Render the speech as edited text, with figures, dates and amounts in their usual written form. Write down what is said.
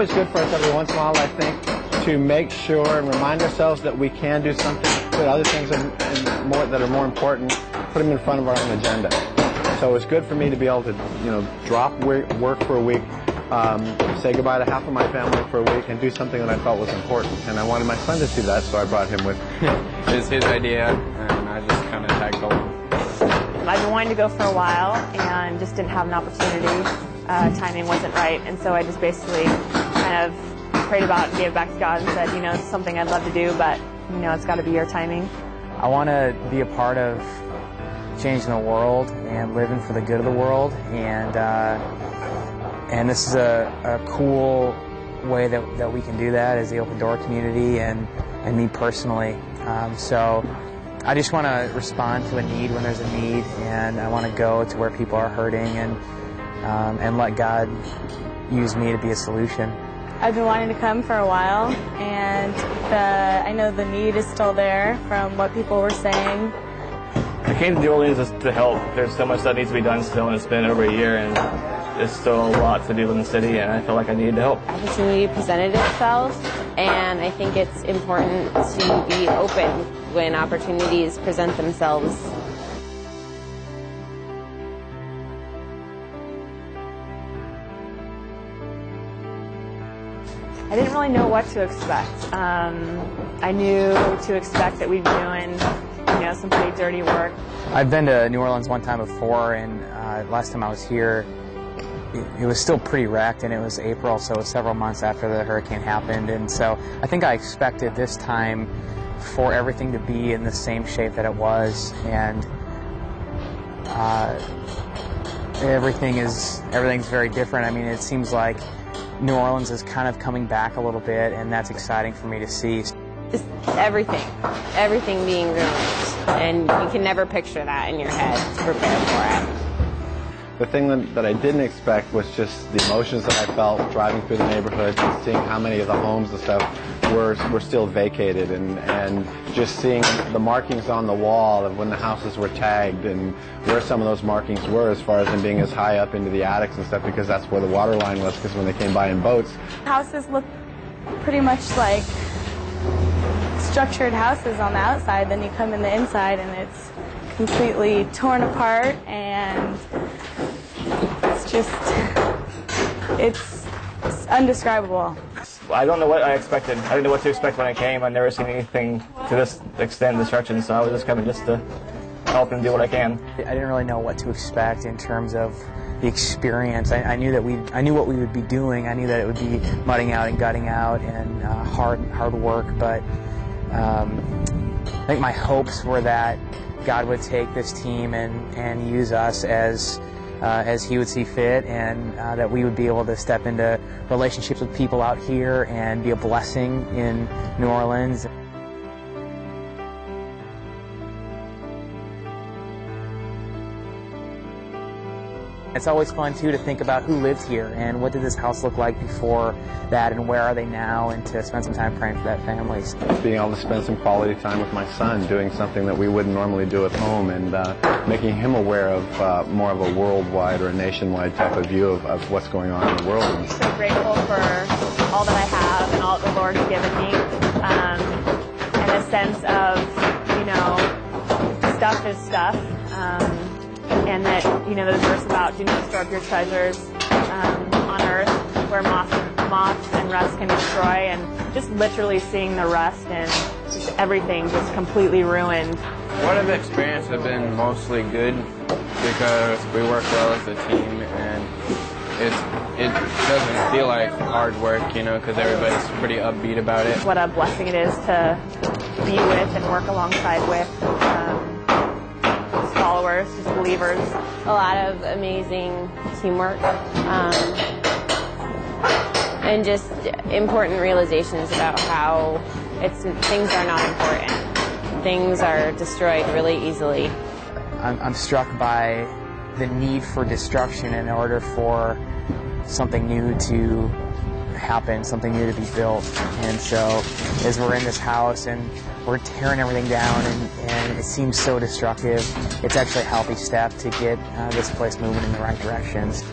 always good for us every once in a while, I think, to make sure and remind ourselves that we can do something, put other things that are more important, put them in front of our own agenda. So it's good for me to be able to, drop work for a week, say goodbye to half of my family for a week, and do something that I felt was important. And I wanted my son to see that, so I brought him with me. It was his idea, and I just kind of tagged along. I've been wanting to go for a while and just didn't have an opportunity. Timing wasn't right, and so I just basically kind of prayed about it and gave it back to God and said, it's something I'd love to do, but, it's got to be your timing. I want to be a part of changing the world and living for the good of the world, and this is a cool way that we can do that as the Open Door community and me personally. So I just want to respond to a need when there's a need, and I want to go to where people are hurting and let God use me to be a solution. I've been wanting to come for a while, and I know the need is still there from what people were saying. I came to New Orleans just to help. There's so much that needs to be done still, and it's been over a year, and there's still a lot to do in the city, and I feel like I needed to help. Opportunity presented itself, and I think it's important to be open when opportunities present themselves. I didn't really know what to expect. I knew to expect that we'd be doing, some pretty dirty work. I've been to New Orleans one time before, and last time I was here, it was still pretty wrecked, and it was April, so it was several months after the hurricane happened, and so I think I expected this time for everything to be in the same shape that it was, and everything's very different. I mean, it seems like New Orleans is kind of coming back a little bit, and that's exciting for me to see. Just everything being ruined, and you can never picture that in your head to prepare for it. The thing that I didn't expect was just the emotions that I felt driving through the neighborhood and seeing how many of the homes and stuff were still vacated, and just seeing the markings on the wall of when the houses were tagged and where some of those markings were as far as them being as high up into the attics and stuff, because that's where the water line was, because when they came by in boats. Houses look pretty much like structured houses on the outside, then you come in the inside and it's completely torn apart, and it's undescribable. I don't know what I expected. I didn't know what to expect when I came. I've never seen anything to this extent, destruction, so I was just coming just to help and do what I can. I didn't really know what to expect in terms of the experience. I knew what we would be doing. I knew that it would be mudding out and gutting out and hard work, but I think my hopes were that God would take this team and use us as He would see fit, and that we would be able to step into relationships with people out here and be a blessing in New Orleans. It's always fun, too, to think about who lived here and what did this house look like before that and where are they now, and to spend some time praying for that family. Being able to spend some quality time with my son, doing something that we wouldn't normally do at home, and making him aware of more of a worldwide or a nationwide type of view of what's going on in the world. I'm so grateful for all that I have and all that the Lord has given me, and a sense of, stuff is stuff. And that, there's a verse about do not store up your treasures on earth where moths and rust can destroy, and just literally seeing the rust and just everything just completely ruined. What I've experienced have been mostly good because we work well as a team, and it doesn't feel like hard work, because everybody's pretty upbeat about it. What a blessing it is to be with and work alongside with. Followers, just believers. A lot of amazing teamwork, and just important realizations about how things are not important. Things are destroyed really easily. I'm struck by the need for destruction in order for something new to happen, something new to be built. And so as we're in this house and we're tearing everything down and it seems so destructive, it's actually a healthy step to get this place moving in the right directions.